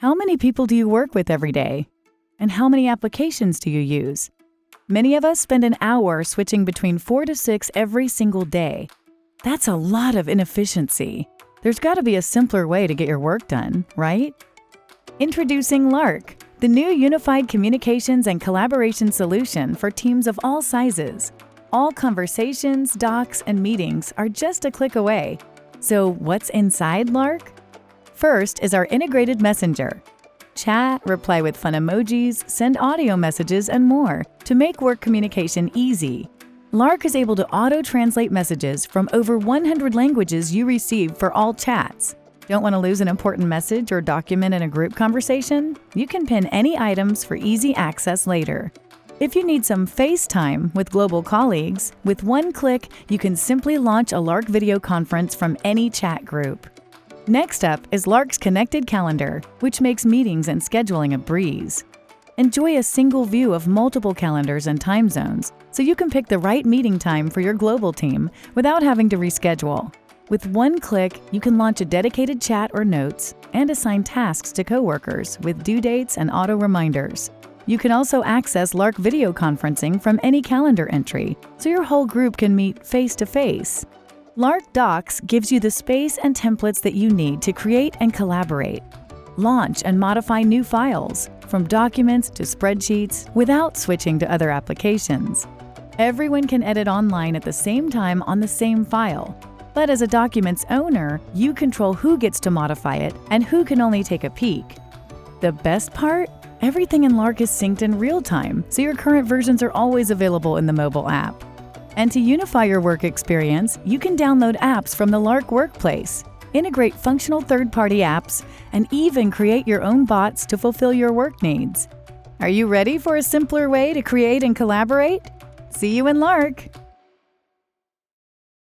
How many people do you work with every day? And how many applications do you use? Many of us spend an hour switching between 4 to 6 every single day. That's a lot of inefficiency. There's got to be a simpler way to get your work done, right? Introducing Lark, the new unified communications and collaboration solution for teams of all sizes. All conversations, docs, and meetings are just a click away. So what's inside Lark? First is our integrated messenger. Chat, reply with fun emojis, send audio messages, and more to make work communication easy. Lark is able to auto-translate messages from over 100 languages you receive for all chats. Don't want to lose an important message or document in a group conversation? You can pin any items for easy access later. If you need some FaceTime with global colleagues, with one click, you can simply launch a Lark video conference from any chat group. Next up is Lark's Connected Calendar, which makes meetings and scheduling a breeze. Enjoy a single view of multiple calendars and time zones, so you can pick the right meeting time for your global team without having to reschedule. With one click, you can launch a dedicated chat or notes and assign tasks to coworkers with due dates and auto reminders. You can also access Lark video conferencing from any calendar entry, so your whole group can meet face-to-face. Lark Docs gives you the space and templates that you need to create and collaborate. Launch and modify new files, from documents to spreadsheets, without switching to other applications. Everyone can edit online at the same time on the same file. But as a document's owner, you control who gets to modify it and who can only take a peek. The best part? Everything in Lark is synced in real time, so your current versions are always available in the mobile app. And to unify your work experience, you can download apps from the Lark Workplace, integrate functional third-party apps, and even create your own bots to fulfill your work needs. Are you ready for a simpler way to create and collaborate? See you in Lark!